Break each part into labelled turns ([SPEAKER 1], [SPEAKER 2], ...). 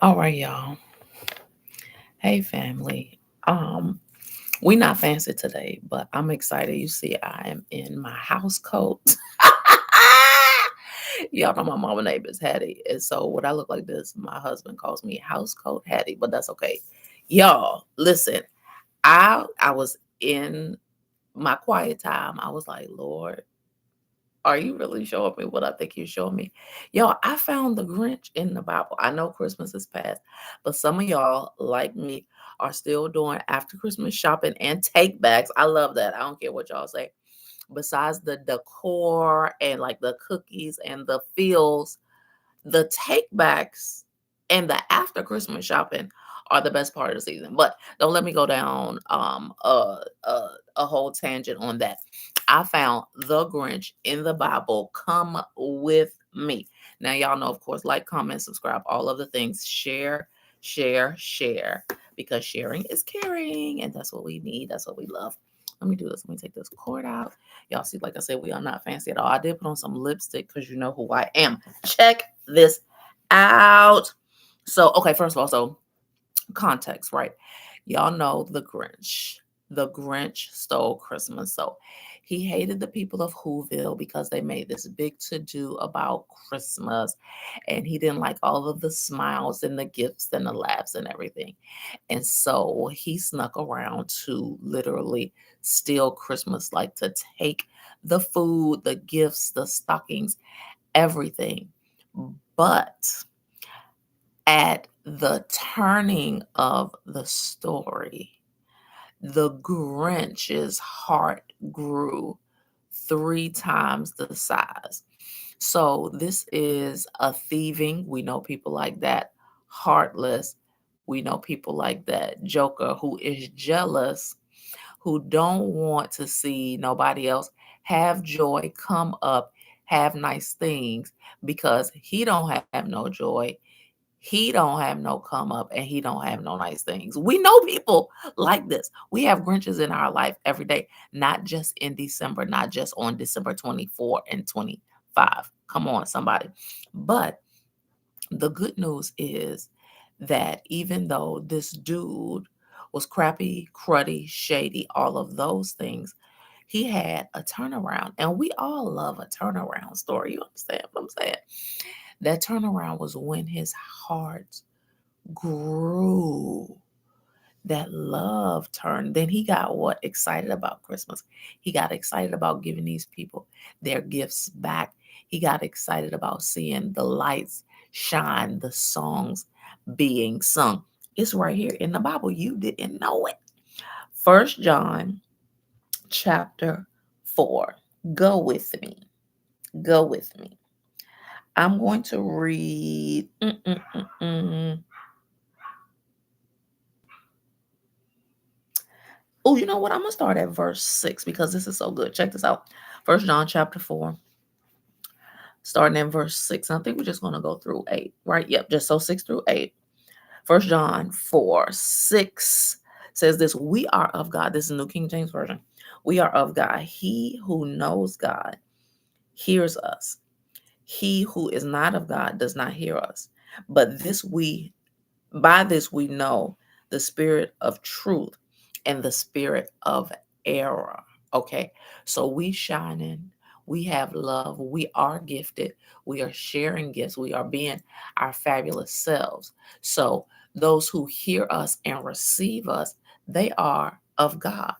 [SPEAKER 1] All right, y'all. Hey, family. We not fancy today, but I'm excited. You see, I am in my house coat. Y'all know my mama name is Hattie, and so when I look like this, my husband calls me house coat Hattie, but that's okay. Y'all, listen. I was in my quiet time. I was like, Lord, are you really showing me what I think you're showing me? Y'all, I found the Grinch in the Bible. I know Christmas is past, but some of y'all, like me, are still doing after Christmas shopping and take backs. I love that. I don't care what y'all say. Besides the decor and like the cookies and the feels, the take backs and the after Christmas shopping are the best part of the season. But don't let me go down a whole tangent on that. I found the Grinch in the Bible. Come with me. Now y'all know, of course, like, comment, subscribe, all of the things. Share, share, share, because sharing is caring, and that's what we need. That's what we love. Let me do this. Let me take this cord out. Y'all see, like I said, we are not fancy at all. I did put on some lipstick because you know who I am. Check this out. So, okay, first of all, so context, right? Y'all know the Grinch. The Grinch stole Christmas. So he hated the people of Whoville because they made this big to do about Christmas. And he didn't like all of the smiles and the gifts and the laughs and everything. And so he snuck around to literally steal Christmas, like to take the food, the gifts, the stockings, everything. But at the turning of the story, the Grinch's heart grew 3 times the size. So this is a thieving. We know people like that. Heartless. We know people like that. Joker who is jealous, who don't want to see nobody else have joy, come up, have nice things because he don't have no joy. He don't have no come up and he don't have no nice things. We know people like this. We have Grinches in our life every day, not just in December, not just on December 24 and 25. Come on, somebody. But the good news is that even though this dude was crappy, cruddy, shady, all of those things, he had a turnaround. And we all love a turnaround story. You understand what I'm saying? That turnaround was when his heart grew. That love turned. Then he got what? Excited about Christmas. He got excited about giving these people their gifts back. He got excited about seeing the lights shine, the songs being sung. It's right here in the Bible. You didn't know it. First John chapter 4. Go with me. Go with me. I'm going to read. Oh, you know what? I'm gonna start at verse 6 because this is so good. Check this out. First John chapter 4, starting in verse 6. I think we're just gonna go through 8, right? Yep, just so 6 through 8. First John 4, 6 says this: we are of God. This is New King James Version. We are of God. He who knows God hears us. He who is not of God does not hear us. But this we by this we know the spirit of truth and the spirit of error. Okay. So we shining, we have love, we are gifted, we are sharing gifts, we are being our fabulous selves. So those who hear us and receive us, they are of God.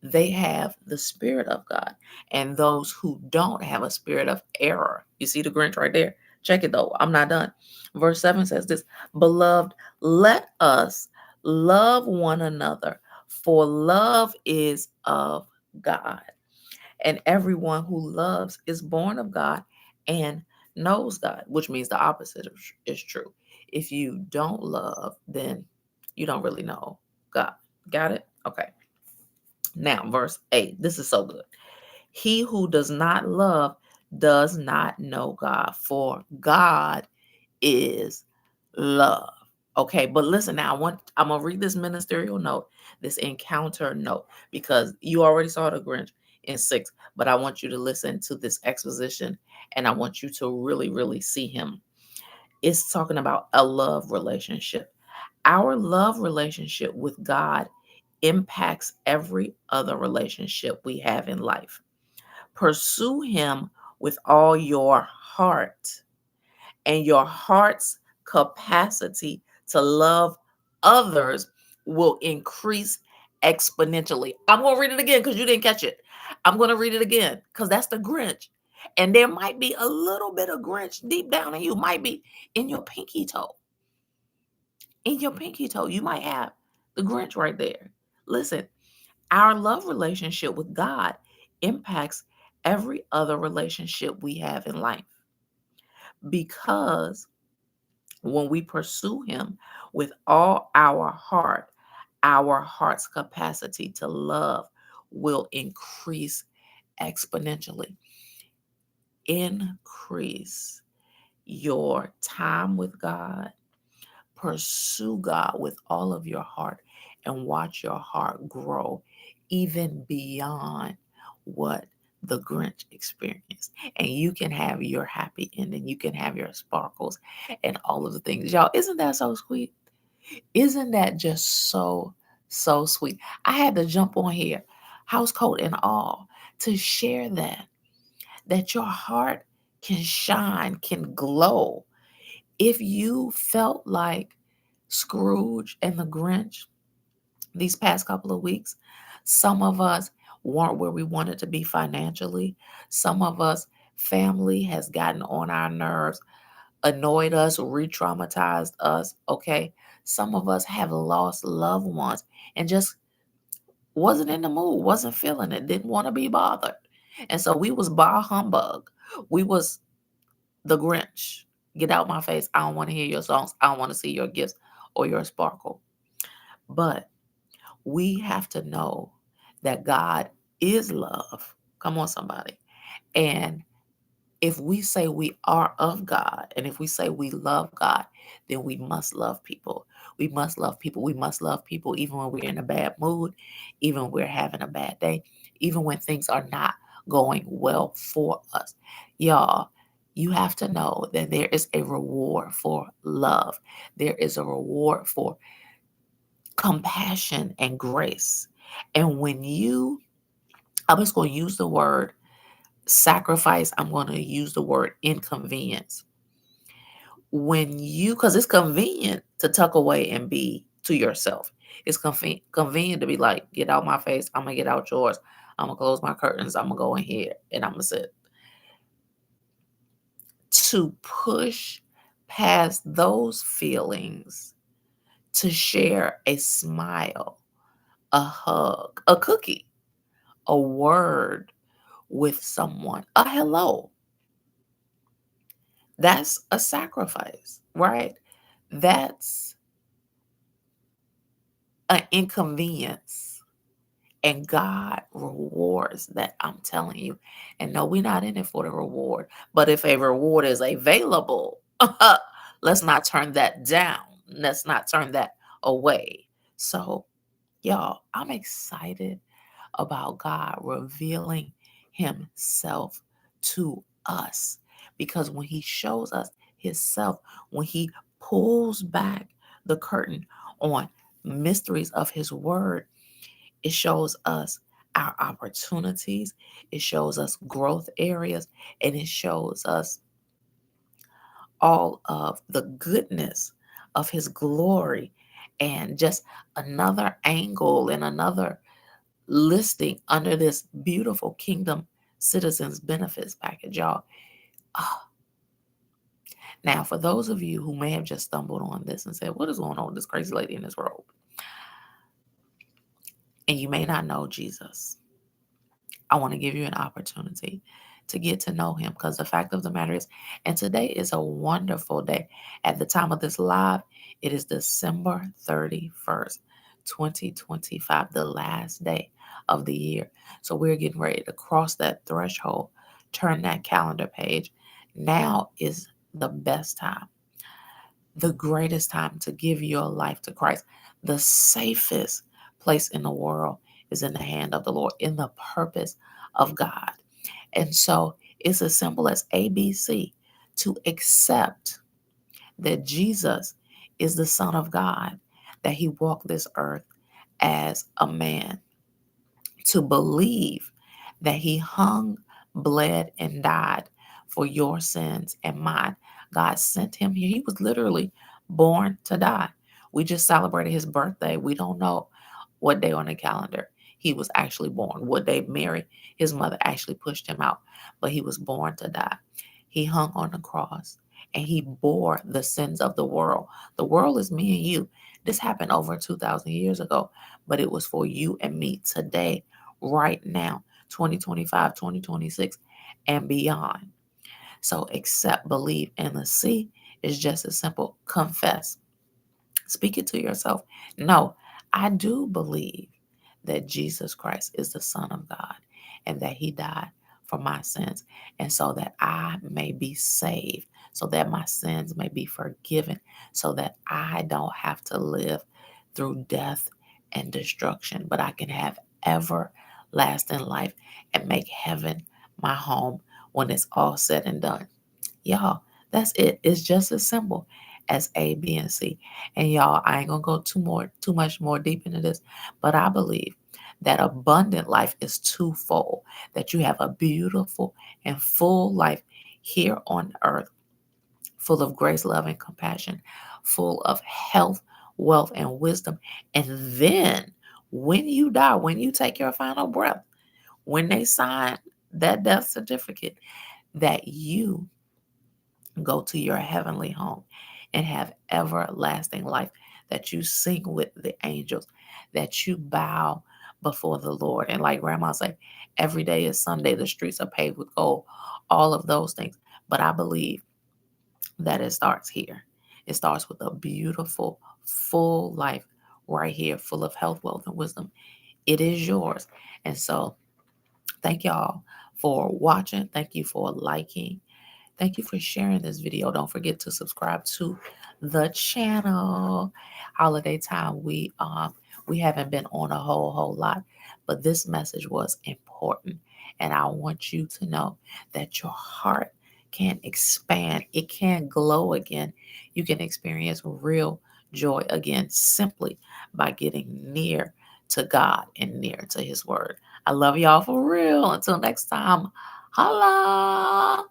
[SPEAKER 1] They have the spirit of God. And those who don't have a spirit of error. You see the Grinch right there? Check it though. I'm not done. Verse 7 says this: beloved, let us love one another, for love is of God. And everyone who loves is born of God and knows God, which means the opposite is true. If you don't love, then you don't really know God. Got it? Okay. Now, verse 8. This is so good. He who does not love does not know God, for God is love. Okay, but listen now, I'm gonna read this ministerial note, this encounter note, because you already saw the Grinch in 6, but I want you to listen to this exposition and I want you to really, really see him. It's talking about a love relationship. Our love relationship with God impacts every other relationship we have in life. Pursue Him with all your heart, and your heart's capacity to love others will increase exponentially. I'm going to read it again because you didn't catch it. I'm going to read it again because that's the Grinch. And there might be a little bit of Grinch deep down in you, might be in your pinky toe. In your pinky toe, you might have the Grinch right there. Listen, our love relationship with God impacts every other relationship we have in life, because when we pursue Him with all our heart's capacity to love will increase exponentially. Increase your time with God. Pursue God with all of your heart and watch your heart grow even beyond what the Grinch experienced. And you can have your happy ending. You can have your sparkles and all of the things. Y'all, isn't that so sweet? Isn't that just so, so sweet? I had to jump on here, house coat and all, to share that your heart can shine, can glow. If you felt like Scrooge and the Grinch these past couple of weeks, some of us weren't where we wanted to be financially. Some of us, family has gotten on our nerves, annoyed us, re-traumatized us. Okay. Some of us have lost loved ones and just wasn't in the mood, wasn't feeling it, didn't want to be bothered. And so we was bah humbug. We was the Grinch. Get out my face. I don't want to hear your songs. I don't want to see your gifts or your sparkle. But we have to know that God is love. Come on, somebody. And if we say we are of God, and if we say we love God, then we must love people. We must love people. We must love people even when we're in a bad mood, even when we're having a bad day, even when things are not going well for us. Y'all, you have to know that there is a reward for love. There is a reward for compassion and grace. And I'm just going to use the word sacrifice, I'm going to use the word inconvenience. Because it's convenient to tuck away and be to yourself. It's convenient to be like, get out my face. I'm going to get out yours. I'm going to close my curtains. I'm going to go in here and I'm going to sit. To push past those feelings, to share a smile, a hug, a cookie, a word with someone, a hello. That's a sacrifice, right? That's an inconvenience. And God rewards that, I'm telling you. And no, we're not in it for the reward. But if a reward is available, let's not turn that down. Let's not turn that away. So, y'all, I'm excited about God revealing Himself to us. Because when He shows us Himself, when He pulls back the curtain on mysteries of His Word, it shows us our opportunities, it shows us growth areas, and it shows us all of the goodness of His glory, and just another angle and another listing under this beautiful kingdom citizens benefits package, y'all. Ah, now, for those of you who may have just stumbled on this and said, what is going on with this crazy lady in this robe? And you may not know Jesus. I want to give you an opportunity to get to know Him, because the fact of the matter is, and today is a wonderful day. At the time of this live, it is December 31st, 2025, the last day of the year. So we're getting ready to cross that threshold, turn that calendar page. Now is the best time, the greatest time to give your life to Christ. The safest place in the world is in the hand of the Lord, in the purpose of God. And so it's as simple as ABC, to accept that Jesus is the Son of God, that he walked this earth as a man, to believe that he hung, bled, and died for your sins and mine. God sent him here. He was literally born to die. We just celebrated his birthday. We don't know what day on the calendar he was actually born, what day Mary, his mother, actually pushed him out. But he was born to die. He hung on the cross and he bore the sins of the world. The world is me and you. This happened over 2,000 years ago, but it was for you and me today, right now, 2025, 2026, and beyond. So accept, believe, and the C is just as simple. Confess. Speak it to yourself. No, I do believe that Jesus Christ is the Son of God and that he died for my sins, and so that I may be saved, so that my sins may be forgiven, so that I don't have to live through death and destruction, but I can have everlasting life and make heaven my home when it's all said and done. Y'all, that's it. It's just as simple as A, B, and C. And y'all, I ain't gonna go too much more deep into this, but I believe that abundant life is twofold, that you have a beautiful and full life here on earth, full of grace, love, and compassion, full of health, wealth, and wisdom. And then when you die, when you take your final breath, when they sign that death certificate, that you go to your heavenly home and have everlasting life, that you sing with the angels, that you bow before the Lord. And like grandma said, every day is Sunday, the streets are paved with gold, all of those things. But I believe that it starts here. It starts with a beautiful, full life right here, full of health, wealth, and wisdom. It is yours. And so thank y'all for watching. Thank you for liking. Thank you for sharing this video. Don't forget to subscribe to the channel. Holiday time, we haven't been on a whole lot, but this message was important, and I want you to know that your heart can expand. It can glow again. You can experience real joy again simply by getting near to God and near to His Word. I love y'all for real. Until next time, holla.